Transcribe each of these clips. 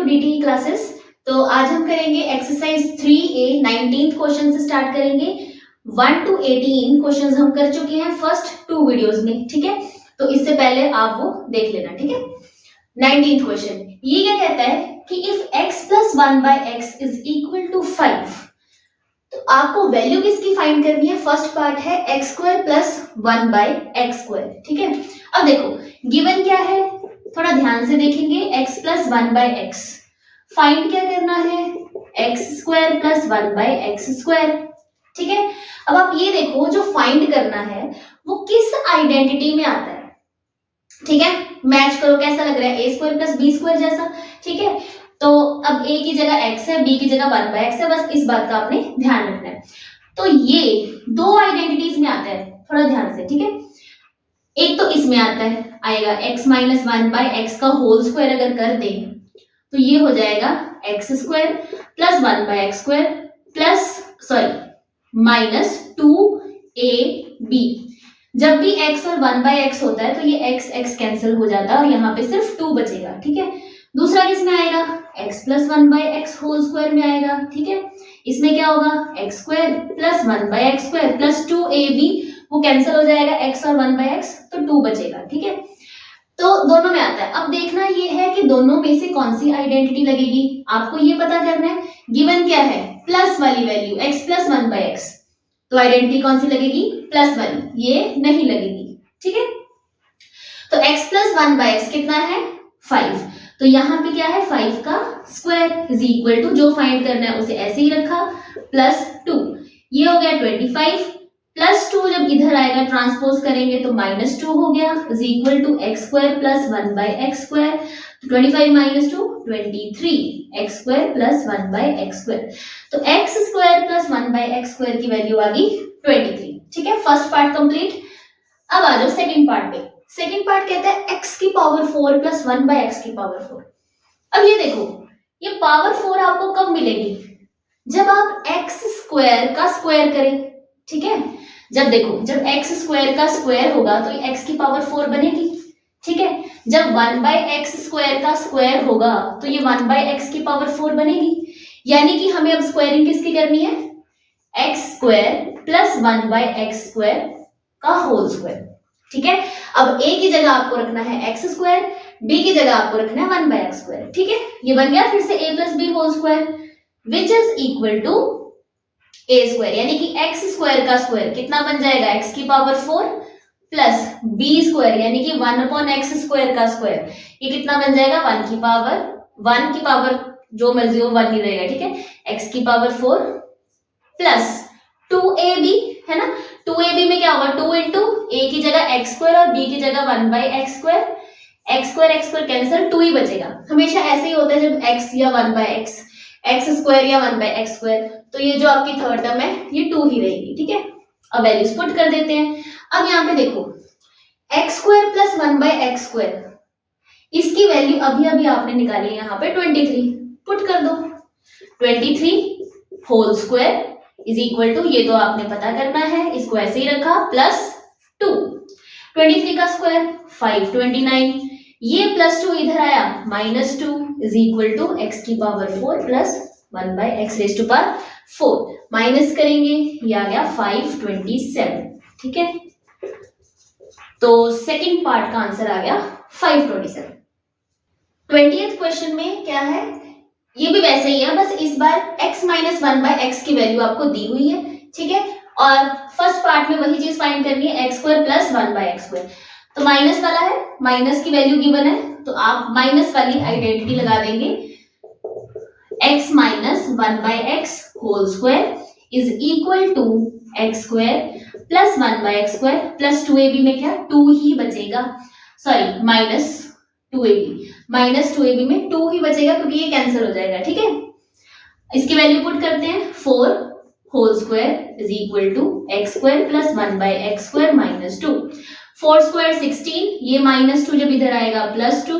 DT classes. तो आज हम करेंगे एक्सरसाइज 3A 19th क्वेश्चन से स्टार्ट करेंगे। 1 to 18 क्वेश्चंस हम कर चुके हैं फर्स्ट 2 वीडियोस में, ठीक है। तो इससे पहले आप वो देख लेना, ठीक है। 19th क्वेश्चन ये क्या कहता है कि if x plus 1 by x is equal to 5, तो आपको वैल्यू किसकी फाइंड करनी है। फर्स्ट पार्ट है x square plus 1 by x square, ठीक है। अब देखो गिवन क्या है, थोड़ा ध्यान से देखेंगे। x plus 1 by x find क्या करना है, x square plus 1 by x square, ठीक है। अब आप ये देखो जो फाइंड करना है वो किस आइडेंटिटी में आता है, ठीक है। मैच करो कैसा लग रहा है, a square plus b square जैसा, ठीक है। तो अब a की जगह x है, b की जगह 1 by x है, बस इस बात का आपने ध्यान रखना है। तो ये दो आइडेंटिटीज में आता है, थोड़ा ध्यान से, ठीक है। एक तो इसमें आता है, आएगा x माइनस 1 by x का होल स्क्वायर अगर कर दें तो ये हो जाएगा x square plus 1 by x square plus minus 2ab। जब भी x और 1 by x होता है तो ये x कैंसिल हो जाता है और यहाँ पे सिर्फ 2 बचेगा, ठीक है। दूसरा किसमें आएगा, x plus 1 by x whole square में आएगा, ठीक है। इसमें क्या होगा, x square plus 1 by x square plus 2ab, वो कैंसिल हो जाएगा, x और 1 by x तो 2 बचेगा, ठीक है। तो दोनों में आता है। अब देखना ये है कि दोनों में से कौन सी आइडेंटिटी लगेगी, आपको ये पता करना है। गिवन क्या है, प्लस वाली value x plus 1 by x, तो आइडेंटिटी कौन सी लगेगी, प्लस वाली, ये नहीं लगेगी, ठीक है। तो x प्लस 1 by x कितना है, 5। तो यहाँ पे क्या है, 5 का स्क्वायर इज इक्वल टू, जो फाइंड करना है उसे ऐसे ही रखा, प्लस 2, ये हो गया 25 प्लस 2, जब इधर आएगा ट्रांसपोज करेंगे तो माइनस 2 हो गया, is equal to x square plus 1 by x square. 25 minus 2 23, x square plus 1 by x square. तो x square plus 1 by x square की वैल्यू आ गई 23, ठीक है। First part complete. अब आ जाओ सेकंड पार्ट पे। सेकंड पार्ट कहता है x की पावर 4 प्लस 1 by x की पावर 4। अब ये देखो, ये पावर 4 आपको कब मिलेगी, जब आप x स्क्वायर का स्क्वायर करें, ठीक है। जब देखो, जब x स्क्वायर का स्क्वायर होगा तो ये x की पावर 4 बनेगी, ठीक है। जब 1 by x स्क्वायर का स्क्वायर होगा तो ये 1 by x की पावर 4 बनेगी। यानी कि हमें अब स्क्वायरिंग किसकी करनी है, x square plus 1 by x square का होल स्क्वायर, ठीक है। अब a की जगह आपको रखना है x स्क्वायर, b की जगह आपको रखना है 1 by x स्क्वायर, ठीक है। ये बन गया फिर से a plus b whole square which is equal to a square, यानी कि x स्क्वायर का स्क्वायर कितना बन जाएगा, x की पावर 4 प्लस b स्क्वायर यानी कि 1 अपॉन x स्क्वायर का स्क्वायर, ये कितना बन जाएगा, 1 की पावर जो मर्जी हो 1 ही रहेगा, ठीक है। x की पावर 4 प्लस 2ab, है ना। 2ab में क्या होगा, 2 इंटू a की जगह x स्क्वायर और b की जगह 1 by x square, x square cancel, 2 ही बचेगा। हमेशा ऐसे ही होता है जब x या 1 by x स्क्वायर या 1 by x स्क्वायर, तो ये जो आपकी थर्ड टर्म है ये 2 ही रहेगी, ठीक है। अब वैल्यूज पुट कर देते हैं। अब यहाँ पे देखो x square plus 1 by x square, इसकी वैल्यू अभी अभी आपने निकाली है यहाँ पे 23, पुट कर दो। 23 whole square is equal to, ये तो आपने पता करना है, इसको ऐसे ही रखा, प्लस 2। 23 का स्क्वायर 529, ये प्लस 2 इधर आया, minus 2 is equal to x की power 4 plus 1 by x raise to power 4, minus करेंगे, ये आ गया 527, ठीक है। तो सेकंड पार्ट का आंसर आ गया 527। 20th क्वेश्चन में क्या है, ये भी वैसे ही है, बस इस बार x माइनस 1 by x की वैल्यू आपको दी हुई है, ठीक है। और फर्स्ट पार्ट में वही चीज फाइंड करनी है, x square plus 1 by x square. तो माइनस वाला है, माइनस की वैल्यू गिवन है तो आप माइनस वाली आइडेंटिटी लगा देंगे, x minus 1 by x whole square is equal to x square plus 1 by x square plus 2ab में क्या 2 ही बचेगा, सॉरी माइनस 2ab में 2 ही बचेगा क्योंकि ये कैंसिल हो जाएगा, ठीक है। इसकी वैल्यू पुट करते हैं, 4 whole square is equal to x square plus 1 by x square minus 2। 4 square 16, ये माइनस 2 जब इधर आएगा प्लस 2,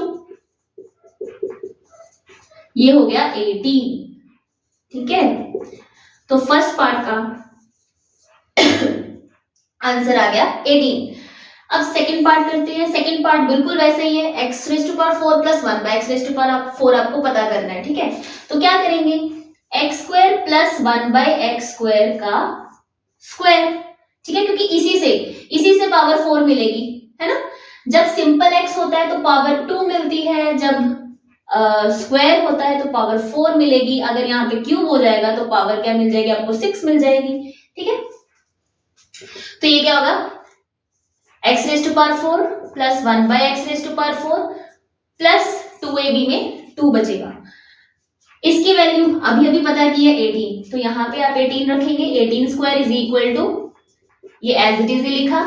ये हो गया 18, ठीक है। तो फर्स्ट पार्ट का आंसर आ गया 18। अब सेकंड पार्ट करते हैं। सेकंड पार्ट बिल्कुल वैसे ही है, x raise to power 4 plus 1 by x raise to power 4 आपको पता करना है, ठीक है। तो क्या करेंगे, x square plus 1 by x square का स्क्वायर, ठीक है, क्योंकि इसी से पावर 4 मिलेगी, है ना। जब सिंपल एक्स होता है तो पावर 2 मिलती है, जब स्क्वायर होता है तो पावर 4 मिलेगी। अगर यहाँ पे क्यूब हो जाएगा तो पावर क्या मिल जाएगी आपको, 6 मिल जाएगी, ठीक है। तो ये क्या होगा, x raise to power 4 plus 1 by x raise to power 4 plus 2ab में 2 बचेगा। इसकी वैल्यू अभी पता की है 18, तो यहाँ पे आप 18 रखेंगे। 18 स्क्वायर इज इक्वल टू, ये एज इट इज लिखा,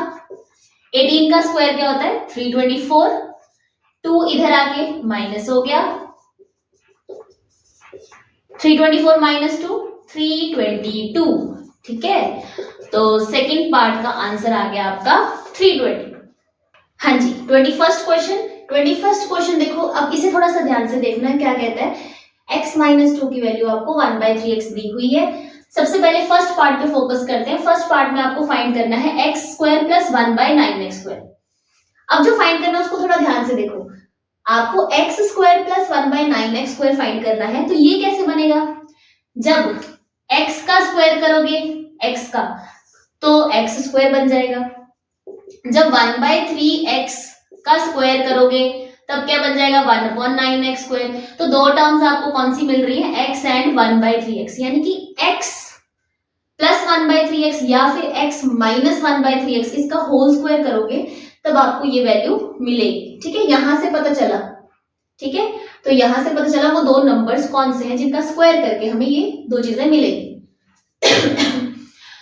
18 का स्क्वायर क्या होता है 324, 2 इधर आके माइनस हो गया, 324 माइनस 2 322, ठीक है। तो सेकंड पार्ट का आंसर आ गया आपका 320। हाँ जी, 21st क्वेश्चन देखो, अब इसे थोड़ा सा ध्यान से देखना है। क्या कहता है, x माइनस 2 की वैल्यू आपको 1/3x दी हुई है। सबसे पहले फर्स्ट पार्ट पे फोकस करते हैं। फर्स्ट पार्ट में आपको फाइंड करना है x square plus 1/9x square. अब जो फाइंड करना है उसको थोड़ा ध्यान से देखो, आपको x square plus 1/9x square find करना है। तो ये कैसे बनेगा, जब x का स्क्वायर करोगे x का तो x स्क्वायर बन जाएगा, जब 1/3x का स्क्वायर करोगे तब क्या बन जाएगा 1/9x स्क्वायर। तो दो टर्म्स आपको कौन सी मिल रही है, x एंड 1/3x, यानी कि x प्लस 1/3x या फिर x माइनस 1/3x, इसका होल स्क्वायर करोगे तब आपको ये वैल्यू मिलेगी, ठीक है। यहां से पता चला, ठीक है, तो यहां से पता चला वो दो नंबर्स कौन से हैं जिनका स्क्वायर करके हमें ये दो चीजें मिलेगी।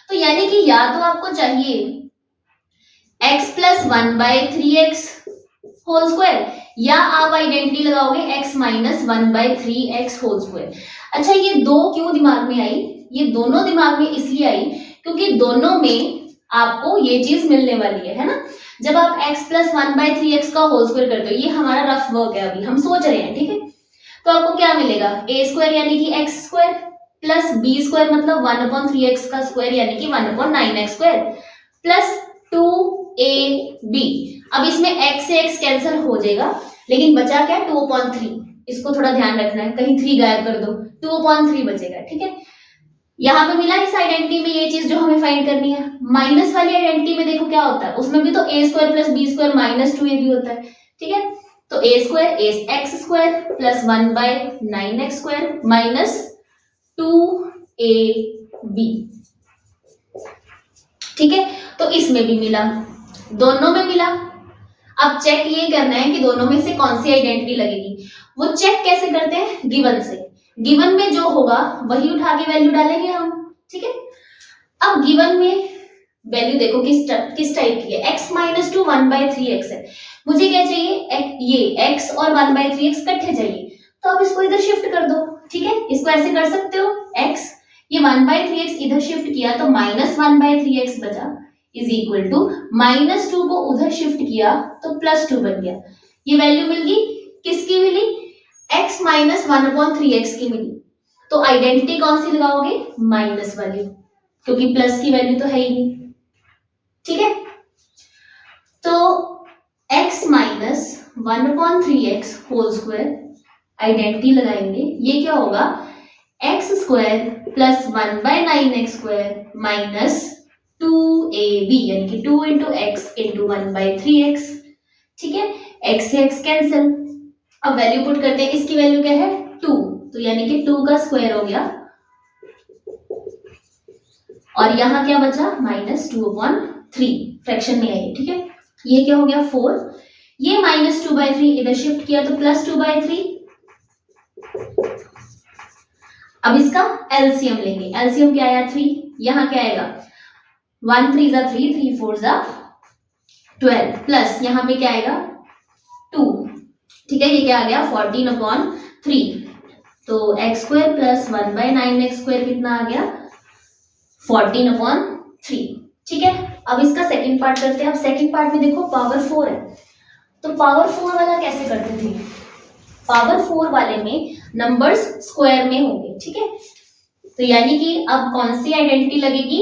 तो यानी कि या तो आपको चाहिए x plus 1/3x whole square, या आप आइडेंटिटी लगाओगे x minus 1/3x whole square. अच्छा, ये दो क्यों दिमाग में आई, ये दोनों दिमाग में इसलिए आई क्योंकि दोनों में आपको ये चीज मिलने वाली है ना। जब आप x प्लस 1/3x का होल स्क्वायर करते हो, ये हमारा रफ वर्क है, अभी हम सोच रहे हैं, ठीक है। तो आपको क्या मिलेगा, a स्क्वायर यानी कि x square plus b square मतलब 1/3x का स्क्वायर यानी कि 1/9x स्क्वायर प्लस 2ab। अब इसमें x से x कैंसिल हो जाएगा, लेकिन बचा क्या 2/3। इसको थोड़ा ध्यान रखना है, कहीं 3 गायब कर दो, 2/3 बचेगा, ठीक है। यहाँ पे मिला इस आइडेंटिटी में ये चीज जो हमें फाइंड करनी है। माइनस वाली आइडेंटिटी में देखो क्या होता है, उसमें भी तो a square plus b square minus 2ab होता है, ठीक है। तो a square x square plus 1/9x square minus 2ab, ठीक है। तो इसमें भी मिला, दोनों में मिला। अब चेक ये करना है कि दोनों में से कौन सी आइडेंटिटी लगेगी। वो चेक कैसे करते हैं, गिवन से। गिवन में जो होगा वही उठा के वैल्यू डालेंगे हम, ठीक है। अब गिवन में वैल्यू देखो किस टाइप की है, x माइनस 2 1/3x है। मुझे क्या चाहिए, ये x और 1/3x इकट्ठे चाहिए, तो आप इसको इधर शिफ्ट कर दो, ठीक है। इसको ऐसे कर सकते हो, x ये 1/3x इधर शिफ्ट किया तो माइनस 1/3x बचा, इज इक्वल टू माइनस 2 को उधर शिफ्ट किया तो प्लस 2 बन गया। ये वैल्यू मिल गई, किसकी मिली, x माइनस 1/3x की मिली। तो आइडेंटिटी कौन सी लगाओगे, माइनस वाली, क्योंकि प्लस की वैल्यू तो है ही नहीं, ठीक है। तो x minus 1/3x whole square identity लगाएंगे, ये क्या होगा, x square plus 1/9x square minus 2ab यानी कि 2 इंटू एक्स इंटू 1/3x, ठीक है। x से x कैंसिल, अब वैल्यू पुट करते हैं, इसकी वैल्यू क्या है 2, तो यानी कि 2 का स्क्वायर हो गया, और यहां क्या बचा माइनस 2/3 फ्रैक्शन में आई, ठीक है। ये क्या हो गया 4, ये माइनस 2/3 इधर शिफ्ट किया तो प्लस 2/3। अब इसका एलसीएम लेंगे, एलसीएम क्या आया 3, यहां क्या आएगा 1 3 जा 3, 3 4 जा 12 प्लस यहाँ पे क्या आएगा 2, ठीक है। ये क्या आ गया 14/3, तो x square plus 1/9x square कितना आ गया 14/3, ठीक है। अब इसका सेकंड पार्ट करते हैं। अब सेकंड पार्ट में देखो पावर 4 है, तो पावर 4 वाला कैसे करते थे, पावर 4 वाले में नंबर्स स्क्वायर में होंगे, ठीक है। तो यानी कि अब कौन सी आइडेंटिटी लगेगी,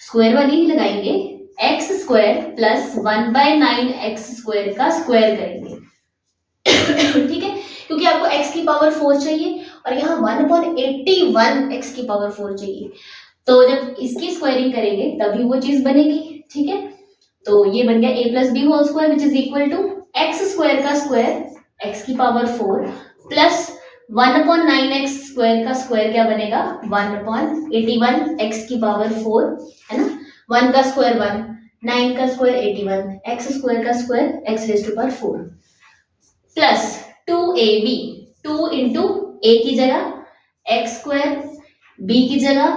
स्क्वायर वाली ही लगाएंगे। X square plus 1/9 x square का स्क्वायर करेंगे। ठीक है, क्योंकि आपको x की पावर 4 चाहिए और यहाँ 1/81 x की पावर 4 चाहिए, तो जब इसकी स्क्वायरिंग करेंगे तभी वो चीज बनेगी। ठीक है, तो ये बन गया a plus b whole square which is equal to x square का स्क्वायर x की पावर 4 प्लस 1/9 एक्स स्क्वायर का स्क्वायर क्या बनेगा 1/81 x की पावर 4, है ना, 1 का स्क्वायर 1, 9 का स्क्वायर 81, x स्क्वायर का square x raise to power 4 plus 2ab, 2 into a की जगह एक्स स्क्वायर, बी की जगह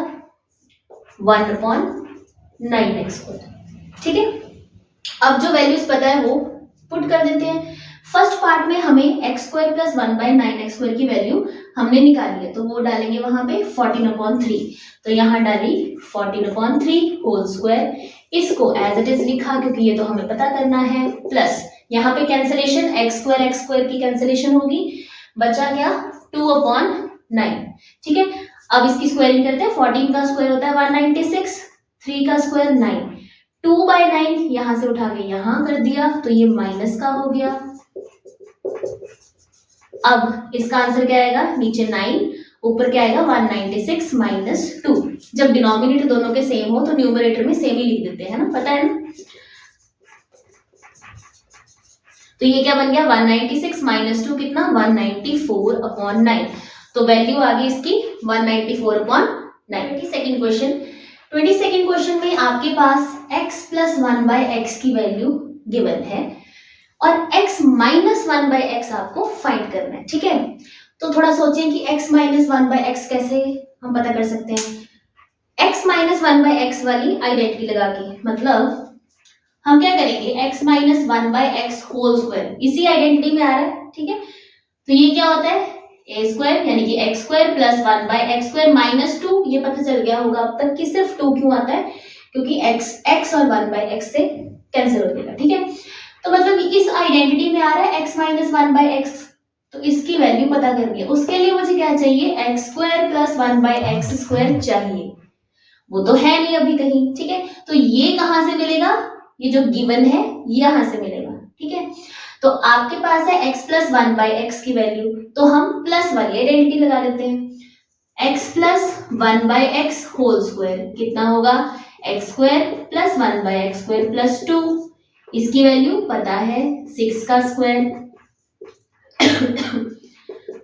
1/9 एक्स स्क्वायर। ठीक है, अब जो वैल्यूज पता है वो पुट कर देते हैं। फर्स्ट पार्ट में हमें x square plus 1/9 x square की वैल्यू हमने निकाली है, तो वो डालेंगे वहां पे 14/3, तो यहाँ डाली 14/3 होल स्क्वायर, इसको एज इट इज लिखा क्योंकि ये तो हमें पता करना है, प्लस यहाँ पे कैंसिलेशन एक्स स्क्वायर की कैंसिलेशन होगी, बचा क्या 2/9। ठीक है, अब इसकी स्क्वायरिंग करते हैं, 14 का स्क्वायर होता है 196, 3 का स्क्वायर 9, 2/9 यहां से उठा के यहां कर दिया तो ये माइनस का हो गया। अब इसका आंसर क्या आएगा, नीचे 9 ऊपर क्या आएगा 196 माइनस 2। जब डिनोमिनेटर दोनों के सेम हो तो न्यूमरेटर में सेम ही लिख देते हैं ना, पता है ना। तो ये क्या बन गया 196 माइनस 2 कितना 194/9, तो वैल्यू आ गई इसकी 194/9। सेकंड क्वेश्चन, 22nd क्वेश्चन में आपके पास x प्लस 1/x की वैल्यू गिवन है और x माइनस 1/x आपको फाइंड करना है। ठीक है, तो थोड़ा सोचें कि x माइनस 1/x कैसे हम पता कर सकते हैं। x माइनस 1/x वाली आइडेंटिटी लगा के, मतलब हम क्या करेंगे x minus 1/x whole square, इसी आइडेंटिटी में आ रहा है। ठीक है, तो ये क्या होता है a स्क्वायर यानी कि x square plus 1/x square minus 2, ये पता चल गया होगा अब तक कि सिर्फ 2 क्यों आता है, क्योंकि x और 1/x से कैंसिल हो जाएगा। ठीक है, तो मतलब इस आइडेंटिटी में आ रहा है x माइनस 1/x, तो इसकी वैल्यू पता करनी है। उसके लिए मुझे क्या चाहिए x square plus 1/x square चाहिए, वो तो है नहीं अभी कहीं। ठीक है, तो ये कहां से मिलेगा, ये जो गिवन है यहां से मिलेगा। ठीक है, तो आपके पास है x प्लस 1/x की वैल्यू, तो हम प्लस वाली आइडेंटिटी लगा देते हैं। x plus 1/x whole square कितना होगा x square plus 1/x square plus 2, इसकी वैल्यू पता है 6 का स्क्वायर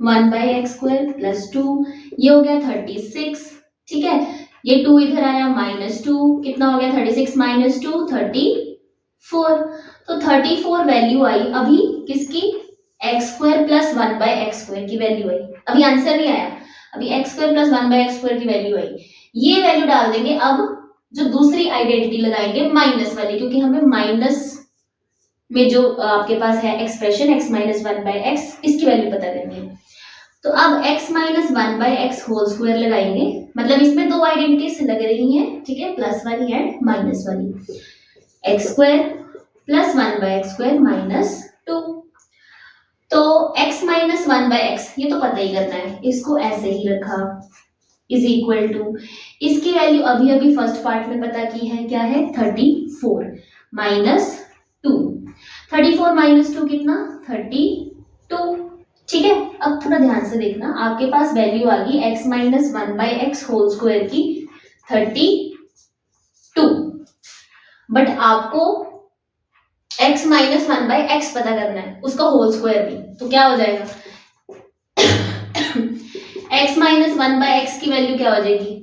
1/x स्क्वायर प्लस 2, ये हो गया 36। ठीक है, ये 2 इधर आया माइनस 2, कितना हो गया 36 माइनस 2 34, तो 34 वैल्यू आई अभी किसकी x square plus 1/x square की वैल्यू आई। अभी आंसर नहीं आया, अभी x square plus 1/x square की वैल्यू आई, ये वैल्यू डाल देंगे। अब जो दूसरी आइडेंटिटी लगाएंगे माइनस वाली, क्योंकि हमें माइनस में जो आपके पास है एक्सप्रेशन x माइनस 1/x, इसकी वैल्यू पता करनी है। तो अब x minus 1/x whole square लगाएंगे, मतलब इसमें दो आइडेंटिटीज लग रही हैं। ठीक है, प्लस वाली एंड माइनस वाली, x square plus 1/x square minus 2, तो x माइनस 1/x ये तो पता ही करना है, इसको ऐसे ही रखा इज इक्वल टू, इसकी वैल्यू अभी अभी फर्स्ट पार्ट में पता की है, क्या है 34 माइनस 2, 34 माइनस 2 कितना 32। ठीक है, अब थोड़ा ध्यान से देखना, आपके पास वैल्यू आ गई x minus 1/x whole square की 32, बट आपको x माइनस 1/x पता करना है, उसका होल स्क्वायर भी, तो क्या हो जाएगा x माइनस 1/x की वैल्यू क्या हो जाएगी,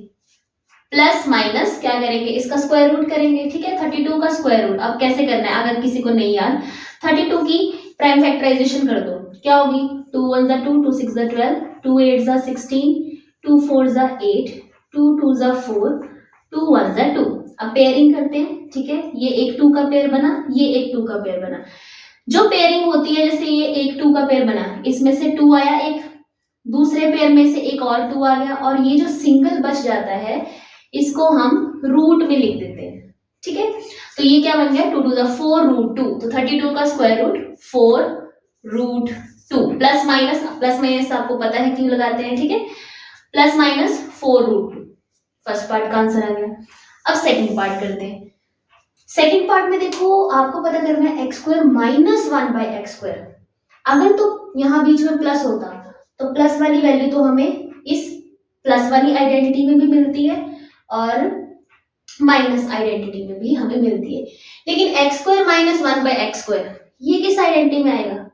प्लस माइनस क्या करेंगे, इसका स्क्वायर रूट करेंगे। ठीक है, 32 का स्क्वायर रूट अब कैसे करना है, अगर किसी को नहीं याद, 32 की प्राइम फैक्टराइजेशन कर दो, क्या होगी 2 1 जा 2, 2 6 जा 12, 2 8 जा 16, 2 4 जा 8, 2 2 जा 4, 2 1 जा 2। अब पेयरिंग करते हैं। ठीक है, ये एक 2 का पेयर बना, ये एक 2 का पेयर बना। जो पेयरिंग होती है, जैसे ये एक 2 का पेयर बना, इसमें से 2 आया, एक दूसरे पेयर में से एक और 2 आ गया, और ये जो सिंगल बच जाता है इसको हम रूट में लिख देते हैं। ठीक है, तो ये क्या बन गया 2 2 जा 4 रूट 2, तो 32 का square root 4 root 2, plus minus आपको पता है क्यों लगाते हैं। ठीक है, plus minus 4 root 2, first part का आंसर आ गया। अब सेकंड पार्ट करते हैं। सेकेंड पार्ट में देखो आपको पता करना है x square minus 1 by x square. अगर तो यहाँ बीच में प्लस होता तो प्लस वाली वैल्यू तो हमें इस प्लस वाली आइडेंटिटी में भी मिलती है और माइनस आइडेंटिटी में भी हमें मिलती है, लेकिन x square minus 1 by x square ये किस आइडेंटिटी में आएगा?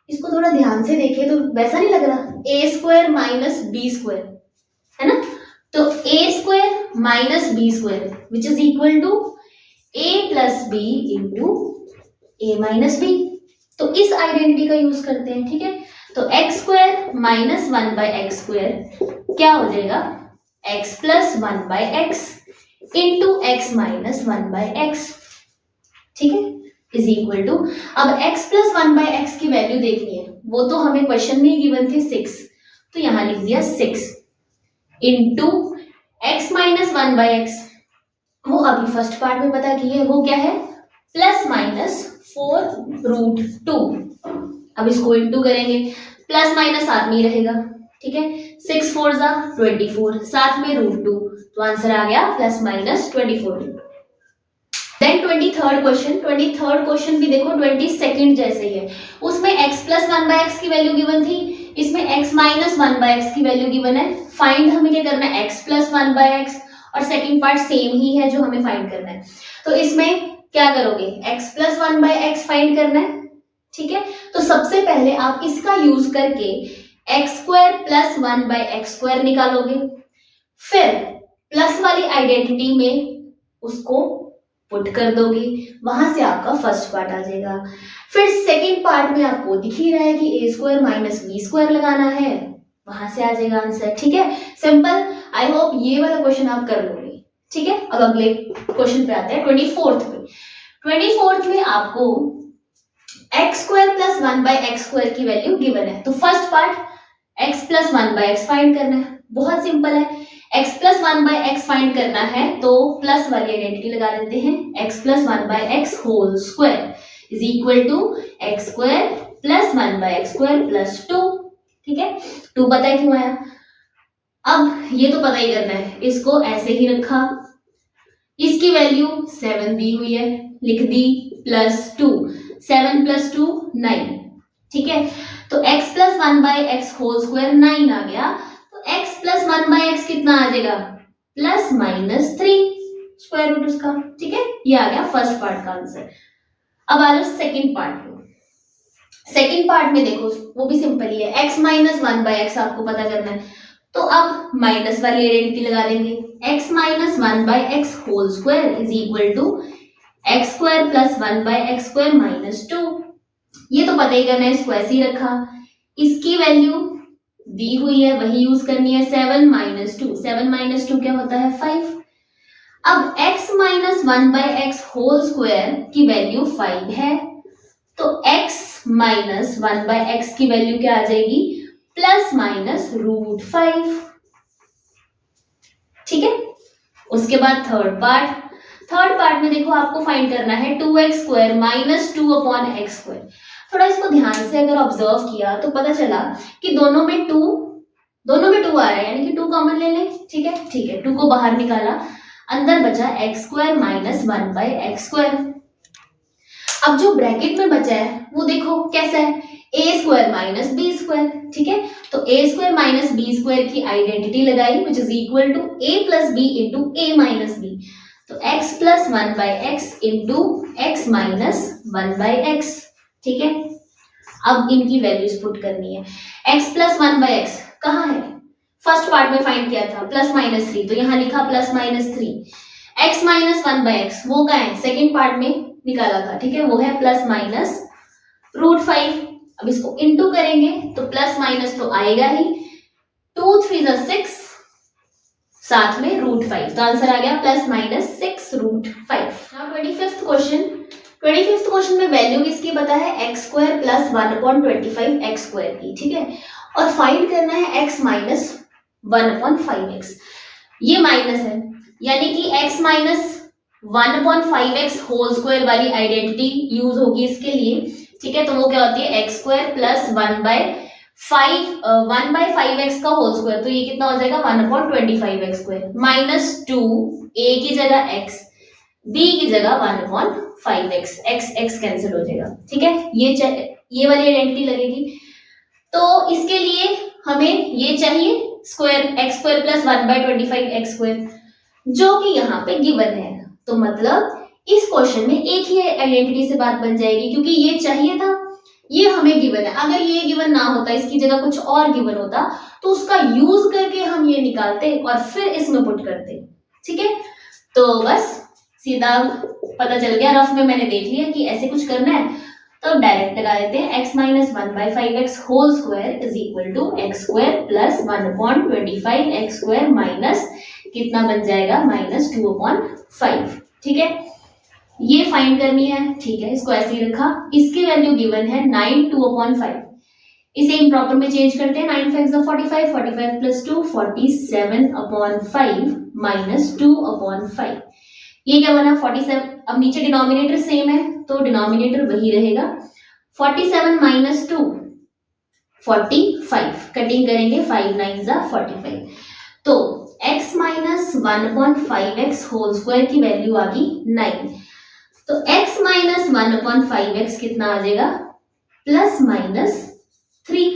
इसको थोड़ा ध्यान से देखिए तो वैसा नहीं लग रहा, a square minus b square है ना। तो a square minus b square which is equal to a plus b into a minus b. तो इस आइडेंटिटी का यूज करते हैं, ठीक है। तो x square minus 1 by x square क्या हो जाएगा? X plus 1 by x into x minus 1 by x, ठीक है, इज इक्वल टू, अब x प्लस 1 बाय एक्स की वैल्यू देखनी है, वो तो हमें क्वेश्चन में गिवन थी 6, तो यहां लिख दिया 6 into x minus 1 by x, वो अभी फर्स्ट पार्ट में पता की है, वो क्या है? Plus minus 4 root 2। अब इसको इंटू करेंगे, प्लस माइनस साथ में ही रहेगा, ठीक है। 6 4 जा 24, साथ में रूट 2, तो आंसर आ गया plus minus 24। Then 23rd question भी देखो 22nd जैसे ही है, उसमें x प्लस 1 बाय एक्स की वैल्यू गिवन थी, इसमें x माइनस 1 बाय एक्स की वैल्यू गिवन है। फाइंड हमें क्या करना है? x प्लस 1 बाय एक्स, और सेकंड पार्ट सेम ही है जो हमें फाइंड करना है। तो इसमें क्या करोगे? x plus 1 by x find करना है, ठीक है। तो सबसे पहले आप इसका यूज करके x square plus 1 by x square निकालोगे, फिर प्लस वाली आइडेंटिटी में उसको पुट कर दोगे, वहां से आपका फर्स्ट पार्ट आ जाएगा। फिर सेकंड पार्ट में आपको दिख ही रहा है कि ए स्क्वायर माइनस बी स्क्वायर लगाना है, वहां से आ जाएगा आंसर, ठीक है। सिंपल। आई होप ये वाला क्वेश्चन आप कर लोगे, ठीक है। अब अगले क्वेश्चन पे आते हैं 24th पे। 24th में आपको x square plus 1 by x square की वैल्यू गिवन है, तो first part x plus 1 by x find करना है। बहुत सिंपल है, x plus 1 by x find करना है तो प्लस वाली आइडेंटिटी लगा देते हैं, x plus 1 by x whole square is equal to x square plus 1 by x square plus 2, ठीक है। 2 पता है क्यों आया? अब ये तो पता ही करना है, इसको ऐसे ही रखा, इसकी वैल्यू 7 दी हुई है, लिख दी प्लस 2, 7 प्लस 2 9, ठीक है। तो x plus 1 by x whole square 9 आ गया, x प्लस 1 बाय एक्स कितना आ जाएगा? प्लस माइनस 3 स्क्वायर रूट उसका, ठीक है। ये आ गया फर्स्ट पार्ट का आंसर। अब आ जाओ सेकंड पार्ट में। सेकंड पार्ट में देखो वो भी सिंपल ही है, x माइनस 1 बाय एक्स आपको पता करना है, तो अब माइनस वाली आइडेंटिटी लगा देंगे, x minus 1 by x whole square is equal to x square plus 1 by x square minus 2। ये तो पता ही करना है, इसको ऐसे ही रखा, इसकी वैल्यू दी हुई है वही यूज करनी है, 7 माइनस 2, 7 माइनस 2 क्या होता है? 5। अब x minus 1 by x whole square की वैल्यू 5 है, तो x माइनस 1 बाय एक्स की वैल्यू क्या आ जाएगी? प्लस माइनस रूट 5, ठीक है। उसके बाद थर्ड पार्ट में देखो आपको फाइंड करना है 2x square minus 2 upon x square. थोड़ा इसको ध्यान से अगर ऑब्जर्व किया तो पता चला कि दोनों में 2 आ रहा है, यानी कि 2 कॉमन ले लें, ठीक है। 2 को बाहर निकाला, अंदर बचा x square minus 1 by x square. अब जो ब्रैकेट में बचा है वो देखो कैसा है, a square minus b square, ठीक है। तो a square minus b square की आइडेंटिटी लगाई which is equal to a plus b into a minus b, तो x plus 1 by x into x minus 1 by x, ठीक है। अब इनकी वैल्यूज पुट करनी है, x प्लस 1 बाय एक्स कहाँ है? फर्स्ट पार्ट में फाइंड किया था प्लस माइनस 3, तो यहाँ लिखा plus minus 3। x minus 1 by x वो कहाँ है? सेकेंड पार्ट में निकाला था, ठीक है, वो है प्लस माइनस रूट 5। अब इसको इंटू करेंगे तो प्लस माइनस तो आएगा ही, 2 3 6, साथ में रूट 5, तो आंसर आ गया plus minus 6 root 5। Now 25th question में वैल्यू किसकी पता है? X square plus 1/25 x square की, ठीक है। और फाइंड करना है x माइनस 1/5x, ये माइनस है यानी कि x minus 1/5x whole square वाली आइडेंटिटी यूज होगी इसके लिए, ठीक है। तो वो क्या होती है? एक्स स्क्वायर प्लस 1/5x का होल स्क्वायर, तो ये कितना हो जाएगा? 1/25x स्क्वायर माइनस 2 a की जगह x b की जगह 1/5x, x कैंसिल हो जाएगा, ठीक है। ये वाली आइडेंटिटी लगेगी। तो इसके लिए हमें ये चाहिए square, x square plus 1/25x², जो कि यहाँ पे गिवन है। तो मतलब इस क्वेश्चन में एक ही आइडेंटिटी से बात बन जाएगी, क्योंकि ये चाहिए था, ये हमें गिवन है। अगर ये गिवन ना होता, इसकी जगह कुछ और गिवन होता, तो उसका यूज करके हम ये निकालते और फिर इसमें पुट करते, ठीक है। तो बस सीधा पता चल गया, रफ में मैंने देख लिया कि ऐसे कुछ करना है, तो डायरेक्ट लगा देते हैं x minus 1/5x whole square is equal to x square plus 1/25x square minus कितना बन जाएगा, -2/5, ठीक है। ये फाइंड करनी है, ठीक है, इसको ऐसे ही रखा। इसकी वैल्यू गिवन है 9 2/5, इसे इम्प्रॉपर में चेंज करते हैं। 9 5 45, 45 प्लस 2 47/5 माइनस 2/5, ये क्या बना 47। अब नीचे डिनोमिनेटर सेम है तो डिनोमिनेटर वही रहेगा। 47 माइनस 2 45, कटिंग करेंगे 5 9 45, तो x minus 1/5x whole square की वैल्यू आ गई 9। तो x माइनस 1/5x कितना आ जाएगा, प्लस माइनस 3,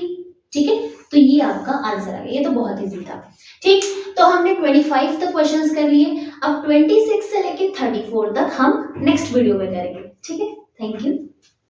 ठीक है। तो ये आपका आंसर आ गया, ये तो बहुत इजी था, ठीक। तो हमने 25 तक क्वेश्चंस कर लिए, अब 26 से लेके 34 तक हम नेक्स्ट वीडियो में करेंगे, ठीक है। Thank you.